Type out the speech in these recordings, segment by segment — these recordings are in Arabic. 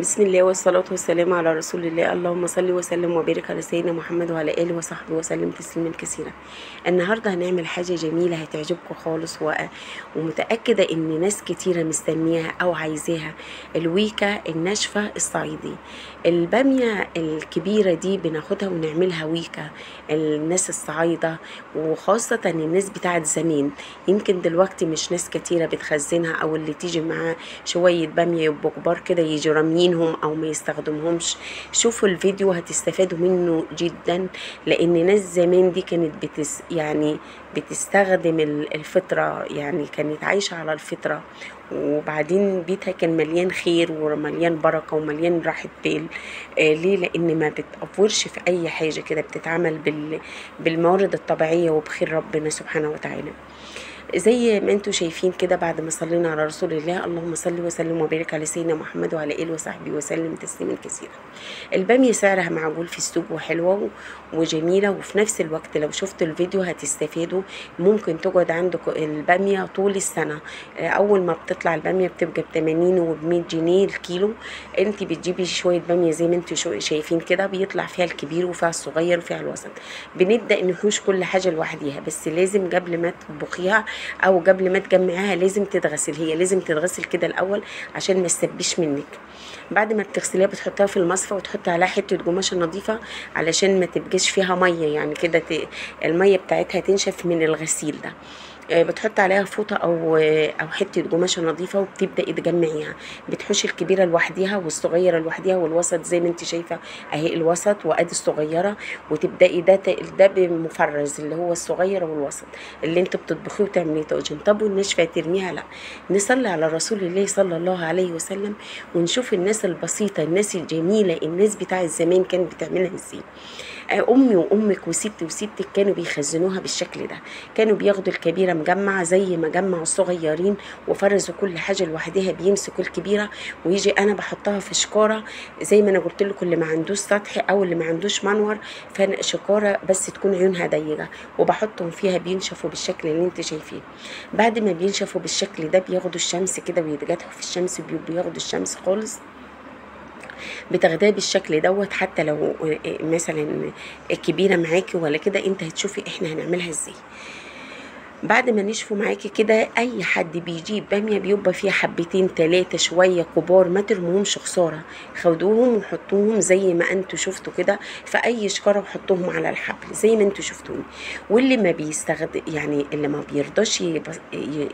بسم الله والصلاة والسلام على رسول الله. اللهم صل وسلم وبارك على سيدنا محمد وعلى آله وصحبه وسلم تسليما كثيرا. النهاردة هنعمل حاجة جميلة هتعجبكم خالص ومتأكدة ان ناس كتيرة مستنياها او عايزاها. الويكا الناشفة الصعيدي، البامية الكبيرة دي بناخدها ونعملها ويكا. الناس الصعايدة وخاصة الناس بتاعت زمان، يمكن دلوقتي مش ناس كتيرة بتخزنها، او اللي تيجي معاه شوية بامية يبقوا كبار كده يجي راميينهم او ما يستخدمهمش. شوفوا الفيديو هتستفادوا منه جدا، لان ناس زمان دي كانت يعني بتستخدم الفطرة، يعني كانت عايشة على الفطرة، وبعدين بيتها كان مليان خير ومليان بركة ومليان راحة بال. ليه؟ لان ما بتأفورش في اي حاجة كده، بتتعمل بالموارد الطبيعية وبخير ربنا سبحانه وتعالى. زي ما انتم شايفين كده، بعد ما صلينا على رسول الله، اللهم صل وسلم وبارك على سيدنا محمد وعلى اله وصحبه وسلم تسليما كثيرا. الباميه سعرها معقول في السوق وحلوه وجميله، وفي نفس الوقت لو شفتوا الفيديو هتستفادوا. ممكن تقعد عندكم الباميه طول السنه. اول ما بتطلع الباميه بتبقى ب80 وب100 جنيه الكيلو. انت بتجيبي شويه باميه زي ما انتم شايفين كده، بيطلع فيها الكبير وفيها الصغير وفيها الوسط. بنبدا نحوش كل حاجه لوحديها، بس لازم قبل ما تطبخيها او قبل ما تجمعيها لازم تتغسل. هي لازم تتغسل كده الاول عشان ما تسبيش منك. بعد ما بتغسليها بتحطها في المصفى وتحطي عليها حته قماشه نظيفه علشان ما تبقاش فيها ميه، يعني كده الميه بتاعتها تنشف من الغسيل ده. بتحط عليها فوطه او حته قماشه نظيفه وبتبداي تجمعيها. بتحشي الكبيره لوحديها والصغيره لوحديها والوسط زي ما انت شايفه اهي، الوسط وادي الصغيره. وتبداي ده بمفرز اللي هو الصغير والوسط اللي انت بتطبخيه وتعمليه طاجن. طب والناشفه ترميها؟ لا، نصلي على رسول الله صلى الله عليه وسلم ونشوف الناس البسيطه، الناس الجميله، الناس بتاع الزمان كانت بتعملها ازاي. امي وامك وستي وستك كانوا بيخزنوها بالشكل ده. كانوا بياخدوا الكبيره مجمعه زي ما جمعوا الصغيرين وفرزوا كل حاجه لوحدها، بيمسكوا الكبيره ويجي انا بحطها في شكاره زي ما انا قلت لكم، اللي ما عندوش سطح او اللي ما عندوش منور، فشكاره بس تكون عيونها ضيقه، وبحطهم فيها بينشفوا بالشكل اللي انت شايفيه. بعد ما بينشفوا بالشكل ده بياخدوا الشمس كده ويتجدحوا في الشمس، بياخدوا الشمس خالص. بتاخديها بالشكل دوت. حتى لو مثلا كبيره معاكي ولا كده، انت هتشوفي احنا هنعملها ازاي. بعد ما نشفوا معاكي كده، اي حد بيجيب باميه بيبقى فيها حبتين تلاتة شويه كبار، ما ترموهمش خساره. خدوهم وحطوهم زي ما انتوا شفتوا كده في اي شكاره، وحطوهم على الحبل زي ما انتوا شفتوني. واللي ما بيستخدم، يعني اللي ما بيرضاش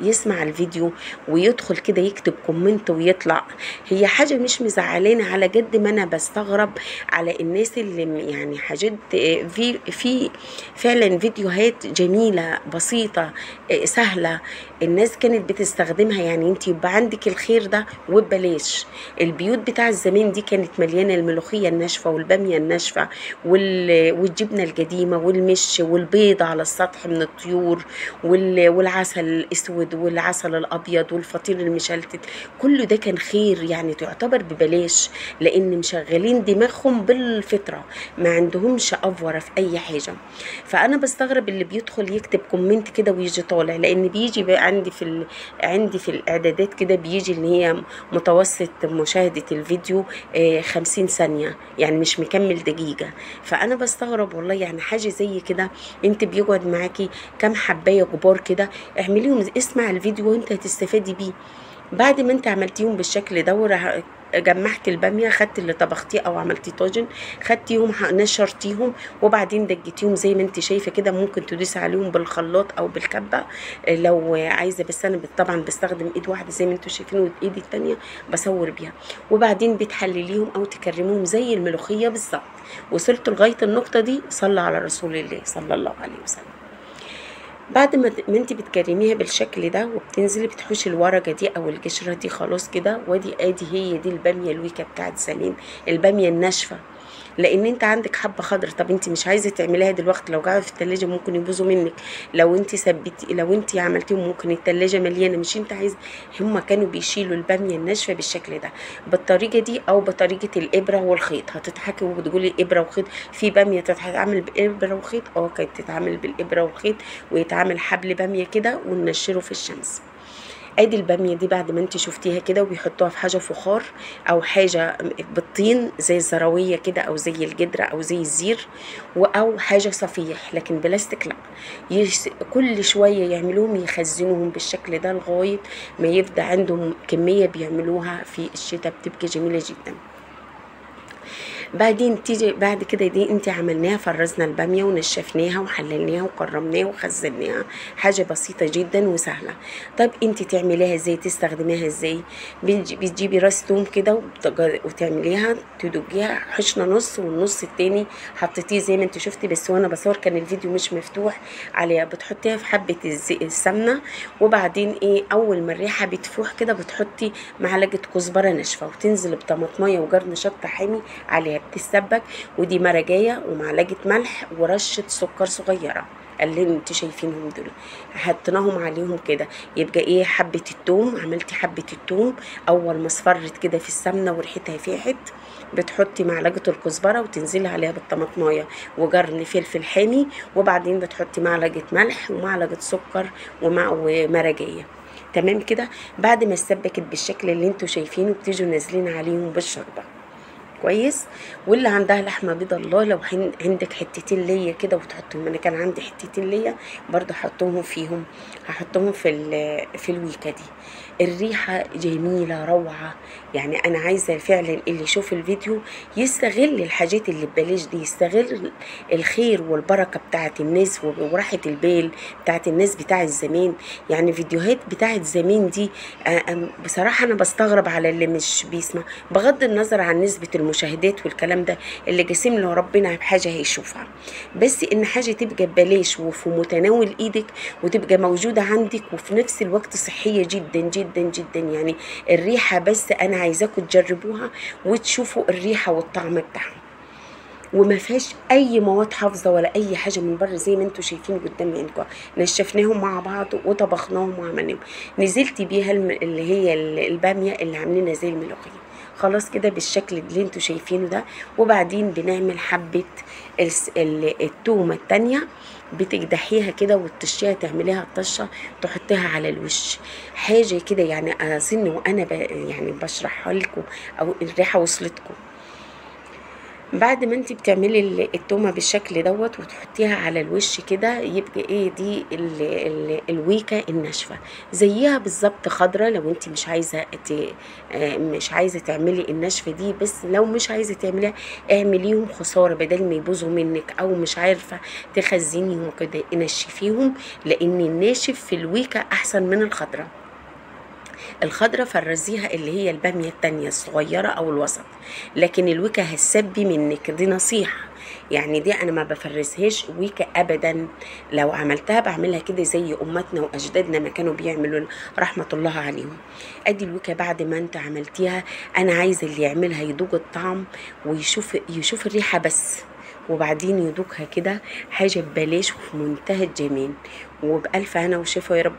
يسمع الفيديو ويدخل كده يكتب كومنت ويطلع، هي حاجه مش مزعلانه على قد ما انا بستغرب على الناس اللي يعني حاجات في فعلا فيديوهات جميله بسيطه سهله الناس كانت بتستخدمها. يعني انت يبقى عندك الخير ده وببلاش. البيوت بتاع الزمان دي كانت مليانه الملوخيه الناشفه والباميه الناشفه والجبنه القديمه والمش والبيض على السطح من الطيور والعسل الاسود والعسل الابيض والفطير المشلتت. كله ده كان خير، يعني تعتبر ببلاش، لان مشغلين دماغهم بالفطره، ما عندهمش افوره في اي حاجه. فانا بستغرب اللي بيدخل يكتب كومنت كده ويجي طالع، لان بيجي بقى عندي في الاعدادات كده بيجي ان هي متوسط مشاهده الفيديو 50 ثانيه، يعني مش مكمل دقيقه. فانا بستغرب والله، يعني حاجه زي كده انت بيقعد معاكي كام حبايه كبار كده، اعمليهم، اسمع الفيديو وانت هتستفادي بيه. بعد ما انت عملتيهم بالشكل ده جمعت الباميه، خدت اللي طبختيه او عملتيه طاجن، خدتيهم نشرتيهم وبعدين دجيتيهم زي ما انت شايفه كده. ممكن تدوسي عليهم بالخلاط او بالكبه لو عايزه، بس انا طبعا بستخدم ايد واحده زي ما انتم شايفين، وايدي التانيه بصور بيها. وبعدين بتحلليهم او تكرموهم زي الملوخيه بالظبط. وصلت لغايه النقطه دي، صلى على رسول الله صلى الله عليه وسلم. بعد ما انت بتكرميها بالشكل ده وبتنزلي بتحوشي الورقه دي او القشره دي، خلاص كده. ادي هي دي الباميه الويكا بتاعت زمان، الباميه الناشفه. لان انت عندك حبه خضر، طب انت مش عايزه تعمليها دلوقتي، لو قاعده في التلاجة ممكن يبوظوا منك. لو انت عملتيهم ممكن التلاجة مليانه، مش انت عايزه. هما كانوا بيشيلوا الباميه الناشفه بالشكل ده بالطريقه دي او بطريقه الابره والخيط. هتضحكي وتقولي ابره وخيط؟ في باميه تتعمل بابره وخيط؟ كانت تتعمل بالابره والخيط، ويتعمل حبل باميه كده وننشره في الشمس. ادي الباميه دي بعد ما انت شفتيها كده، وبيحطوها في حاجه فخار او حاجه بالطين زي الزراويه كده او زي الجدره او زي الزير، او حاجه صفيح لكن بلاستيك لا. كل شويه يعملوهم يخزنوهم بالشكل ده لغايه ما يفضى عندهم كميه بيعملوها في الشتاء، بتبقى جميله جدا. بعدين تيجي بعد كده دي انت عملناها، فرزنا الباميه ونشفناها وحللناها وكرمناها وخزناها، حاجه بسيطه جدا وسهله. طب انت تعمليها ازاي، تستخدميها ازاي؟ بتجيبي راس توم كده وتعمليها تدجيها حشنه نص، والنص التاني حطيتيه زي ما انت شفتي، بس وانا بصور كان الفيديو مش مفتوح عليها. بتحطيها في حبه السمنه، وبعدين ايه اول ما الريحه بتفوح كده بتحطي معلقه كزبره ناشفه، وتنزل بطماطميه وجرن شطه حامي عليها بتتسبك، ودي مرقايه ومعلقه ملح ورشه سكر صغيره اللي انتوا شايفينهم دول، حطيناهم عليهم كده. يبقى ايه حبه التوم، عملتي حبه التوم اول ما اصفرت كده في السمنه وريحتها فيحت، بتحطي معلقه الكزبره وتنزلي عليها بالطماطمايه وجرن فلفل حامي، وبعدين بتحطي معلقه ملح ومعلقه سكر ومرقايه. تمام كده. بعد ما اتسبكت بالشكل اللي انتوا شايفينه بتيجوا نازلين عليهم بالشوربه كويس. واللي عندها لحمه بيضه الله، لو عندك حتتين ليا كده وتحطهم، انا كان عندي حتتين ليا برضو حطهم فيهم، هحطهم في الويكه دي. الريحه جميله روعه، يعني انا عايزه فعلا اللي يشوف الفيديو يستغل الحاجات اللي ببلاش دي، يستغل الخير والبركه بتاعت الناس وراحه البال بتاعت الناس بتاعت زمان. يعني فيديوهات بتاعت زمان دي بصراحه انا بستغرب على اللي مش بيسمع، بغض النظر عن نسبه المشاهدات والكلام ده، اللي جسم له ربنا بحاجه هيشوفها، بس ان حاجه تبقى ببلاش وفي متناول ايدك وتبقى موجوده عندك وفي نفس الوقت صحيه جدا جدا جدا. يعني الريحه بس انا عايزاكم تجربوها وتشوفوا الريحه والطعم بتاعها، وما فيهاش اي مواد حافظه ولا اي حاجه من بره زي ما انتم شايفين قدام عينكم. نشفناهم مع بعض وطبخناهم وعملناهم، نزلت بيها اللي هي الباميه اللي عاملينها زي الملوخيه، خلاص كده بالشكل اللي انتوا شايفينه ده. وبعدين بنعمل حبه التومه التانيه، بتقدحيها كده وتطشيها، تعمليها الطشه تحطيها على الوش، حاجه كده يعني اظن وانا يعني بشرحها لكم او الريحه وصلتكم. بعد ما انت بتعملي التومه بالشكل دوت وتحطيها على الوش كده، يبقى ايه دي الويكه الناشفه زيها بالظبط خضره. لو انت مش عايزه تعملي الناشفه دي، بس لو مش عايزه تعمليها اعمليهم خساره بدل ما يبوظوا منك، او مش عارفه تخزنيهم كده نشفيهم، لان الناشف في الويكه احسن من الخضره. الخضرة فرزيها اللي هي البامية التانية الصغيرة او الوسط، لكن الويكة هتسبي منك، دي نصيحة. يعني دي انا ما بفرزهاش ويكة ابدا، لو عملتها بعملها كده زي امتنا واجدادنا ما كانوا بيعملوا رحمة الله عليهم. ادي الويكة بعد ما انت عملتيها، انا عايزة اللي يعملها يدوق الطعم ويشوف الريحة بس، وبعدين يدوقها كده، حاجة ببلاش وفي منتهى الجمال، وبألف هنا وشفا يا رب.